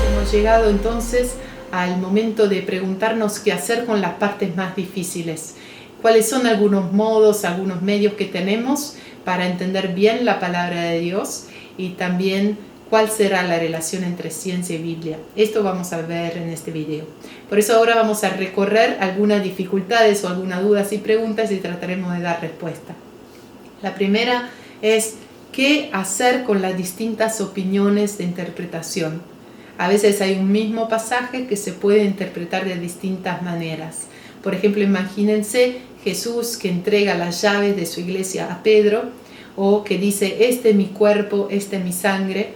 Hemos llegado entonces al momento de preguntarnos qué hacer con las partes más difíciles. ¿Cuáles son algunos modos, algunos medios que tenemos para entender bien la palabra de Dios? Y también cuál será la relación entre ciencia y Biblia. Esto vamos a ver en este video. Por eso ahora vamos a recorrer algunas dificultades o algunas dudas y preguntas y trataremos de dar respuesta. La primera es ¿qué hacer con las distintas opiniones de interpretación? A veces hay un mismo pasaje que se puede interpretar de distintas maneras. Por ejemplo, imagínense Jesús que entrega las llaves de su iglesia a Pedro, o que dice, este es mi cuerpo, esta es mi sangre.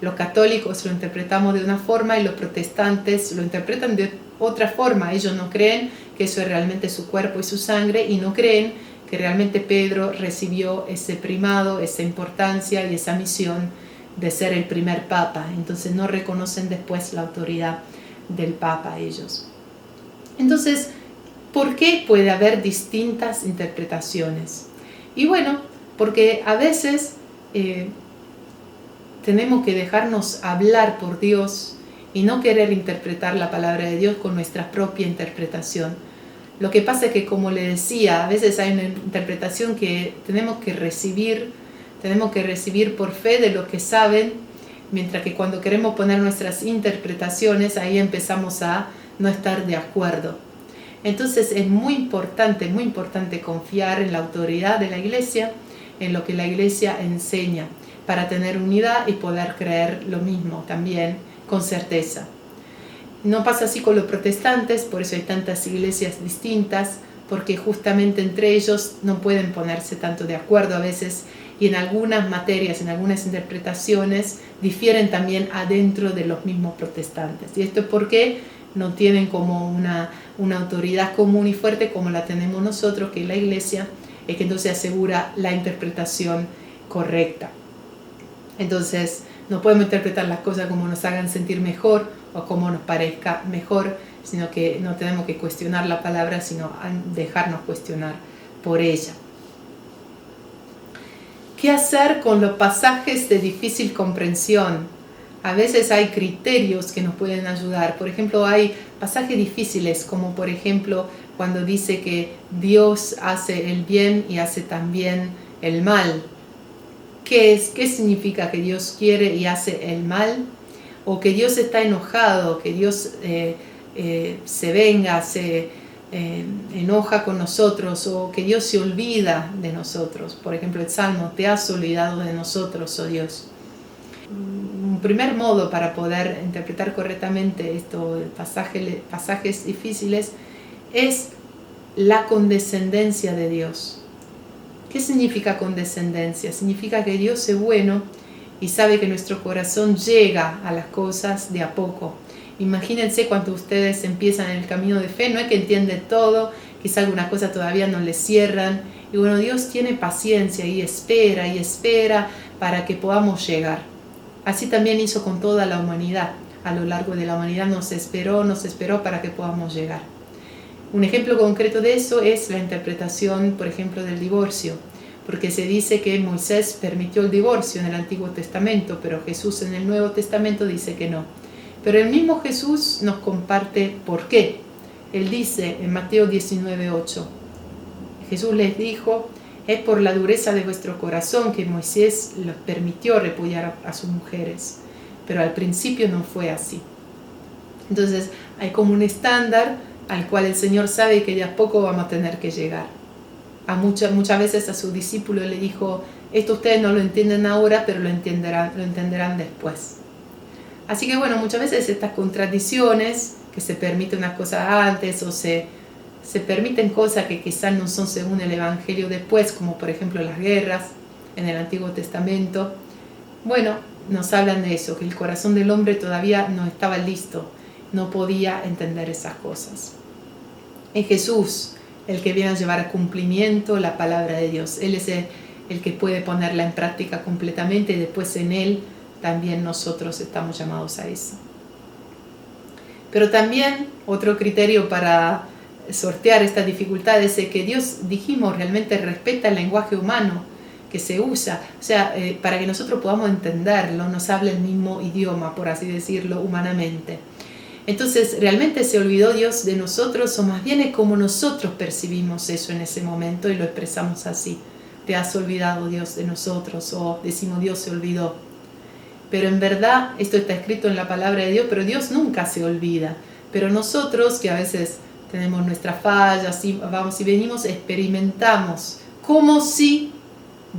Los católicos lo interpretamos de una forma y los protestantes lo interpretan de otra forma. Ellos no creen que eso es realmente su cuerpo y su sangre y no creen que realmente Pedro recibió ese primado, esa importancia y esa misión de ser el primer papa. Entonces no reconocen después la autoridad del papa ellos. Entonces, ¿por qué puede haber distintas interpretaciones? Y bueno, porque a veces tenemos que dejarnos hablar por Dios y no querer interpretar la palabra de Dios con nuestra propia interpretación. Lo que pasa es que, como le decía, a veces hay una interpretación que tenemos que recibir por fe de lo que saben, mientras que cuando queremos poner nuestras interpretaciones, ahí empezamos a no estar de acuerdo. Entonces es muy importante confiar en la autoridad de la iglesia, en lo que la iglesia enseña, para tener unidad y poder creer lo mismo también con certeza. No pasa así con los protestantes, por eso hay tantas iglesias distintas, porque justamente entre ellos no pueden ponerse tanto de acuerdo a veces, y en algunas materias, en algunas interpretaciones, difieren también adentro de los mismos protestantes. Y esto es porque no tienen como una autoridad común y fuerte como la tenemos nosotros, que es la iglesia, es que entonces asegura la interpretación correcta. Entonces no podemos interpretar las cosas como nos hagan sentir mejor o como nos parezca mejor, sino que no tenemos que cuestionar la palabra, sino dejarnos cuestionar por ella. ¿Qué hacer con los pasajes de difícil comprensión? A veces hay criterios que nos pueden ayudar. Por ejemplo, hay pasajes difíciles, como por ejemplo cuando dice que Dios hace el bien y hace también el mal. ¿Qué significa que Dios quiere y hace el mal? O que Dios está enojado, que Dios se venga, se enoja con nosotros, o que Dios se olvida de nosotros. Por ejemplo, el Salmo, te has olvidado de nosotros, oh Dios. Un primer modo para poder interpretar correctamente estos pasajes difíciles es la condescendencia de Dios. ¿Qué significa condescendencia? Significa que Dios es bueno y sabe que nuestro corazón llega a las cosas de a poco. Imagínense cuando ustedes empiezan en el camino de fe, no es que entienden todo, quizá algunas cosas todavía no les cierran. Y bueno, Dios tiene paciencia y espera para que podamos llegar. Así también hizo con toda la humanidad. A lo largo de la humanidad nos esperó para que podamos llegar. Un ejemplo concreto de eso es la interpretación, por ejemplo, del divorcio, porque se dice que Moisés permitió el divorcio en el Antiguo Testamento, pero Jesús en el Nuevo Testamento dice que no. Pero el mismo Jesús nos comparte por qué. Él dice en Mateo 19:8, Jesús les dijo, es por la dureza de vuestro corazón que Moisés les permitió repudiar a sus mujeres, pero al principio no fue así. Entonces hay como un estándar al cual el Señor sabe que de a poco vamos a tener que llegar. Muchas veces a sus discípulos le dijo, esto ustedes no lo entienden ahora, pero lo entenderán después. Así que bueno, muchas veces estas contradicciones, que se permiten unas cosas antes o se permiten cosas que quizás no son según el Evangelio después, como por ejemplo las guerras en el Antiguo Testamento, bueno, nos hablan de eso, que el corazón del hombre todavía no estaba listo, no podía entender esas cosas. Es Jesús el que viene a llevar a cumplimiento la palabra de Dios. Él es el que puede ponerla en práctica completamente y después en Él también nosotros estamos llamados a eso. Pero también otro criterio para sortear estas dificultades es que Dios, dijimos, realmente respeta el lenguaje humano que se usa, o sea, para que nosotros podamos entenderlo, nos habla el mismo idioma, por así decirlo, humanamente. Entonces, ¿realmente se olvidó Dios de nosotros o más bien es como nosotros percibimos eso en ese momento y lo expresamos así? ¿Te has olvidado Dios de nosotros? O decimos Dios se olvidó. Pero en verdad esto está escrito en la palabra de Dios, pero Dios nunca se olvida. Pero nosotros que a veces tenemos nuestras fallas y vamos y venimos, experimentamos como si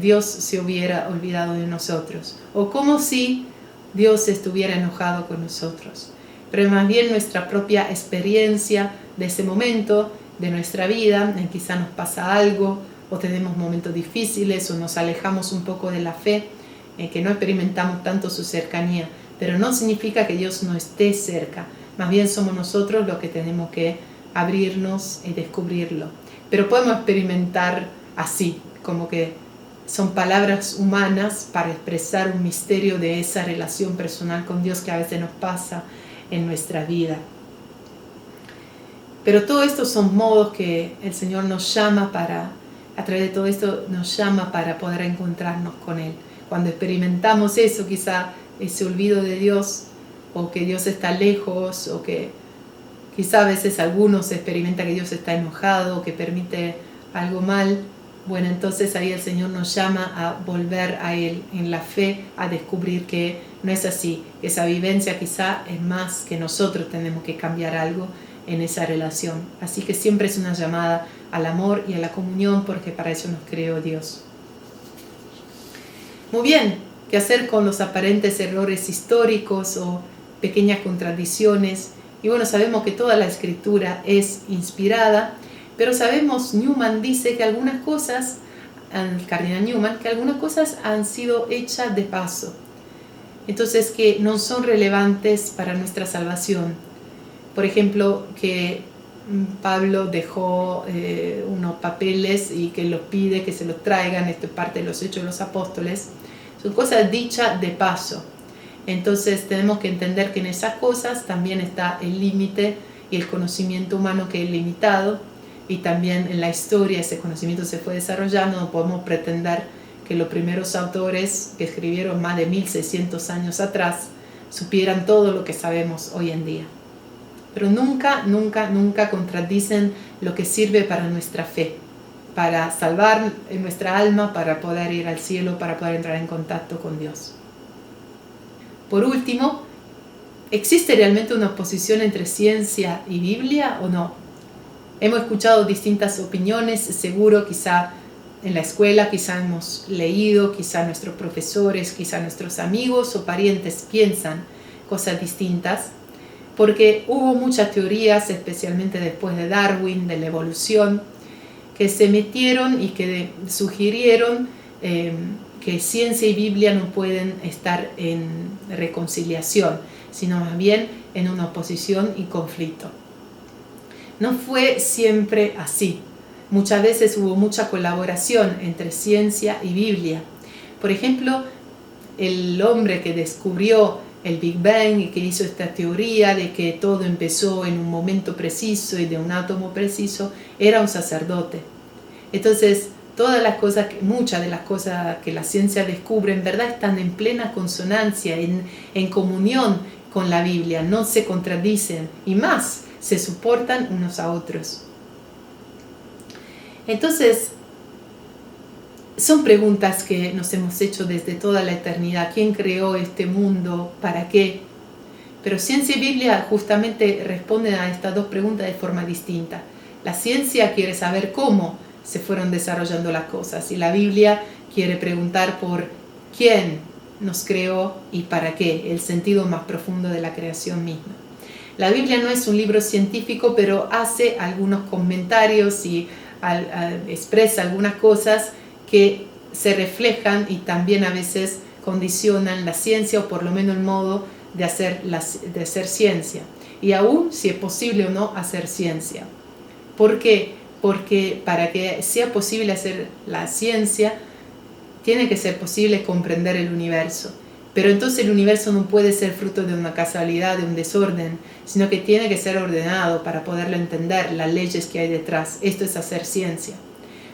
Dios se hubiera olvidado de nosotros o como si Dios estuviera enojado con nosotros. Pero más bien nuestra propia experiencia de ese momento de nuestra vida, en quizá nos pasa algo o tenemos momentos difíciles o nos alejamos un poco de la fe, que no experimentamos tanto su cercanía, pero no significa que Dios no esté cerca, más bien somos nosotros los que tenemos que abrirnos y descubrirlo. Pero podemos experimentar así, como que son palabras humanas para expresar un misterio de esa relación personal con Dios que a veces nos pasa en nuestra vida. Pero todo esto son modos que el Señor nos llama para, a través de todo esto nos llama para poder encontrarnos con Él. Cuando experimentamos eso, quizá ese olvido de Dios, o que Dios está lejos, o que quizá a veces algunos experimentan que Dios está enojado, o que permite algo mal, bueno, entonces ahí el Señor nos llama a volver a Él en la fe, a descubrir que no es así, que esa vivencia quizá es más que nosotros tenemos que cambiar algo en esa relación. Así que siempre es una llamada al amor y a la comunión, porque para eso nos creó Dios. Muy bien, ¿qué hacer con los aparentes errores históricos o pequeñas contradicciones? Y bueno, sabemos que toda la escritura es inspirada, pero sabemos, Newman dice que algunas cosas, el cardenal Newman, que algunas cosas han sido hechas de paso. Entonces, que no son relevantes para nuestra salvación. Por ejemplo, que Pablo dejó unos papeles y que los pide que se los traigan, esto es parte de los Hechos de los Apóstoles. Son cosas dichas de paso. Entonces tenemos que entender que en esas cosas también está el límite y el conocimiento humano que es limitado, y también en la historia ese conocimiento se fue desarrollando. No podemos pretender que los primeros autores que escribieron más de 1600 años atrás supieran todo lo que sabemos hoy en día. Pero nunca, nunca, nunca contradicen lo que sirve para nuestra fe, para salvar nuestra alma, para poder ir al cielo, para poder entrar en contacto con Dios. Por último, ¿existe realmente una oposición entre ciencia y Biblia o no? Hemos escuchado distintas opiniones, seguro, quizá en la escuela, quizá hemos leído, quizá nuestros profesores, quizá nuestros amigos o parientes piensan cosas distintas, porque hubo muchas teorías, especialmente después de Darwin, de la evolución, que se metieron y que sugirieron que ciencia y Biblia no pueden estar en reconciliación, sino más bien en una oposición y conflicto. No fue siempre así. Muchas veces hubo mucha colaboración entre ciencia y Biblia. Por ejemplo, el hombre que descubrió el Big Bang y que hizo esta teoría de que todo empezó en un momento preciso y de un átomo preciso, era un sacerdote. Entonces, muchas de las cosas que la ciencia descubre en verdad están en plena consonancia, en comunión con la Biblia, no se contradicen y más, se soportan unos a otros. Entonces, son preguntas que nos hemos hecho desde toda la eternidad. ¿Quién creó este mundo? ¿Para qué? Pero ciencia y Biblia justamente responden a estas dos preguntas de forma distinta. La ciencia quiere saber cómo se fueron desarrollando las cosas y la Biblia quiere preguntar por quién nos creó y para qué, el sentido más profundo de la creación misma. La Biblia no es un libro científico, pero hace algunos comentarios y expresa algunas cosas que se reflejan y también a veces condicionan la ciencia, o por lo menos el modo de hacer ciencia, y aún si es posible o no hacer ciencia. ¿Por qué? Porque para que sea posible hacer la ciencia, tiene que ser posible comprender el universo. Pero entonces el universo no puede ser fruto de una casualidad, de un desorden, sino que tiene que ser ordenado para poderlo entender, las leyes que hay detrás. Esto es hacer ciencia.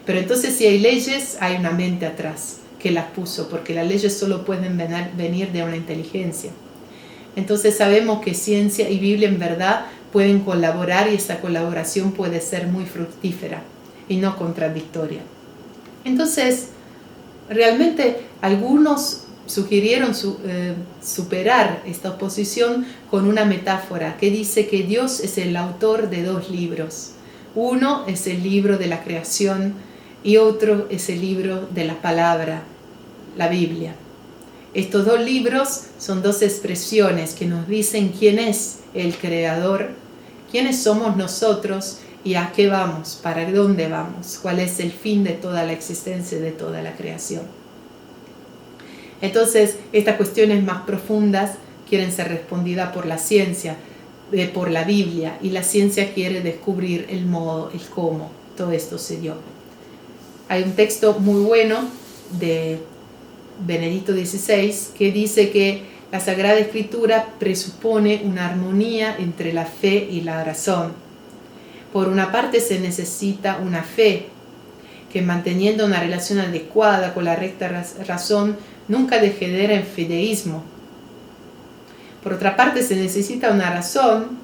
Pero entonces si hay leyes, hay una mente atrás que las puso, porque las leyes solo pueden venir de una inteligencia. Entonces sabemos que ciencia y Biblia en verdad pueden colaborar y esa colaboración puede ser muy fructífera y no contradictoria. Entonces, realmente algunos sugirieron superar esta oposición con una metáfora que dice que Dios es el autor de dos libros. Uno es el libro de la creación y otro es el libro de la palabra, la Biblia. Estos dos libros son dos expresiones que nos dicen quién es el Creador, quiénes somos nosotros y a qué vamos, para dónde vamos, cuál es el fin de toda la existencia y de toda la creación. Entonces, estas cuestiones más profundas quieren ser respondidas por la ciencia, por la Biblia, y la ciencia quiere descubrir el modo, el cómo todo esto se dio. Hay un texto muy bueno de Benedicto XVI que dice que la Sagrada Escritura presupone una armonía entre la fe y la razón. Por una parte se necesita una fe que, manteniendo una relación adecuada con la recta razón, nunca degenera en fideísmo. Por otra parte, se necesita una razón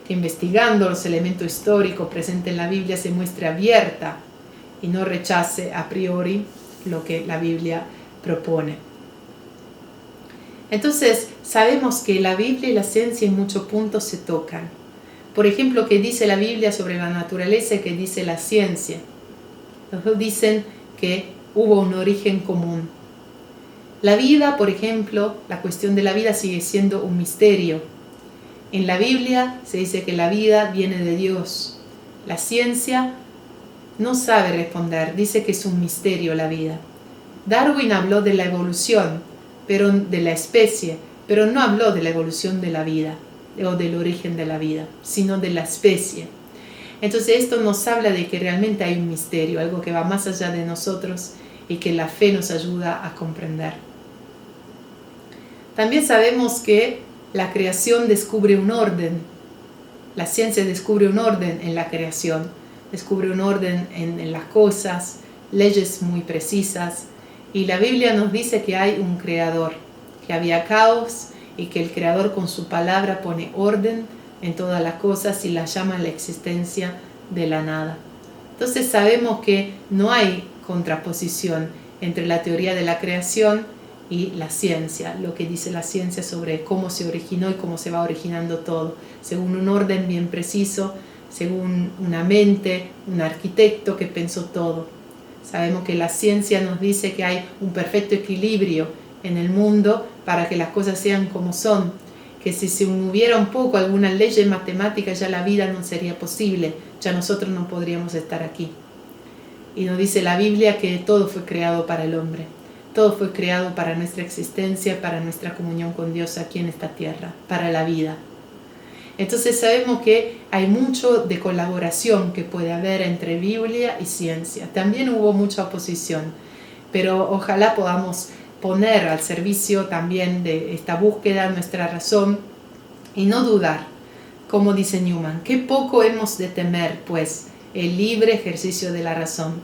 que, investigando los elementos históricos presentes en la Biblia, se muestre abierta y no rechace a priori lo que la Biblia propone. Entonces, sabemos que la Biblia y la ciencia en muchos puntos se tocan. Por ejemplo, ¿qué dice la Biblia sobre la naturaleza y qué dice la ciencia? Los dos dicen que hubo un origen común. La vida, por ejemplo, la cuestión de la vida sigue siendo un misterio. En la Biblia se dice que la vida viene de Dios. La ciencia no sabe responder, dice que es un misterio la vida. Darwin habló de la evolución, pero de la especie, pero no habló de la evolución de la vida o del origen de la vida, sino de la especie. Entonces esto nos habla de que realmente hay un misterio, algo que va más allá de nosotros y que la fe nos ayuda a comprender. También sabemos que la creación descubre un orden. La ciencia descubre un orden en la creación, descubre un orden en las cosas, leyes muy precisas. Y la Biblia nos dice que hay un creador, que había caos y que el creador con su palabra pone orden en todas las cosas y las llama a la existencia de la nada. Entonces sabemos que no hay contraposición entre la teoría de la creación y la ciencia, lo que dice la ciencia sobre cómo se originó y cómo se va originando todo, según un orden bien preciso, según una mente, un arquitecto que pensó todo. Sabemos que la ciencia nos dice que hay un perfecto equilibrio en el mundo para que las cosas sean como son, que si se hubiera un poco alguna ley matemática ya la vida no sería posible, ya nosotros no podríamos estar aquí. Y nos dice la Biblia que todo fue creado para el hombre, todo fue creado para nuestra existencia, para nuestra comunión con Dios aquí en esta tierra, para la vida. Entonces sabemos que hay mucho de colaboración que puede haber entre Biblia y ciencia. También hubo mucha oposición, pero ojalá podamos poner al servicio también de esta búsqueda nuestra razón y no dudar, como dice Newman, qué poco hemos de temer, pues, el libre ejercicio de la razón.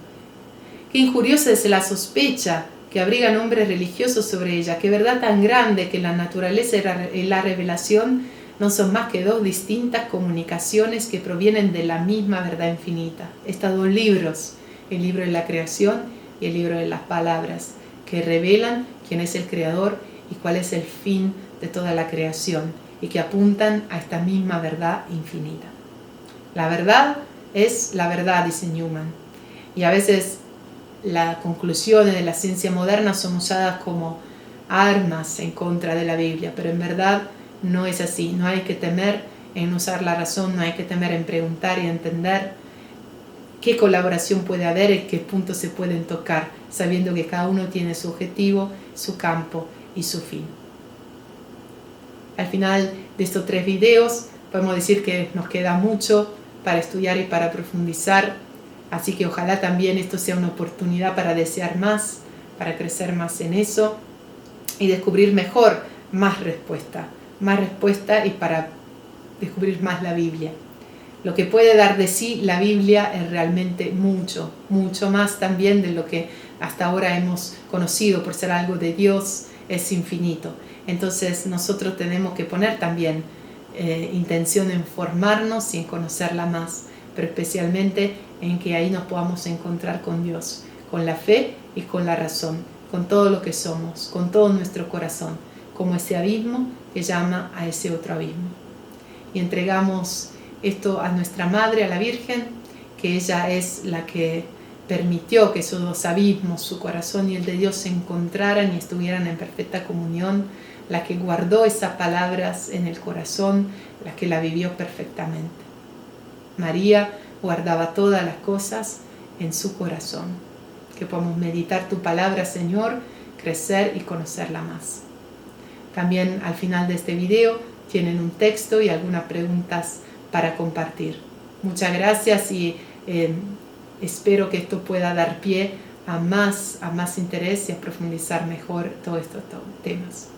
Qué injuriosa es la sospecha que abrigan hombres religiosos sobre ella, qué verdad tan grande que la naturaleza y la revelación no son más que dos distintas comunicaciones que provienen de la misma verdad infinita. Estos dos libros, el libro de la creación y el libro de las palabras, que revelan quién es el creador y cuál es el fin de toda la creación y que apuntan a esta misma verdad infinita. La verdad es la verdad, dice Newman, y a veces las conclusiones de la ciencia moderna son usadas como armas en contra de la Biblia, pero en verdad no es así. No hay que temer en usar la razón, no hay que temer en preguntar y entender qué colaboración puede haber y qué puntos se pueden tocar, sabiendo que cada uno tiene su objetivo, su campo y su fin. Al final de estos 3 videos podemos decir que nos queda mucho para estudiar y para profundizar, así que ojalá también esto sea una oportunidad para desear más, para crecer más en eso y descubrir mejor más respuesta y para descubrir más la Biblia. Lo que puede dar de sí la Biblia es realmente mucho, mucho más también de lo que hasta ahora hemos conocido por ser algo de Dios, es infinito. Entonces nosotros tenemos que poner también intención en formarnos y en conocerla más, pero especialmente en que ahí nos podamos encontrar con Dios, con la fe y con la razón, con todo lo que somos, con todo nuestro corazón, como ese abismo que llama a ese otro abismo. Y entregamos esto a nuestra Madre, a la Virgen, que ella es la que permitió que esos dos abismos, su corazón y el de Dios, se encontraran y estuvieran en perfecta comunión, la que guardó esas palabras en el corazón, la que la vivió perfectamente. María guardaba todas las cosas en su corazón. Que podamos meditar tu palabra, Señor, crecer y conocerla más. También al final de este video tienen un texto y algunas preguntas para compartir. Muchas gracias y espero que esto pueda dar pie a más interés y a profundizar mejor todos estos temas.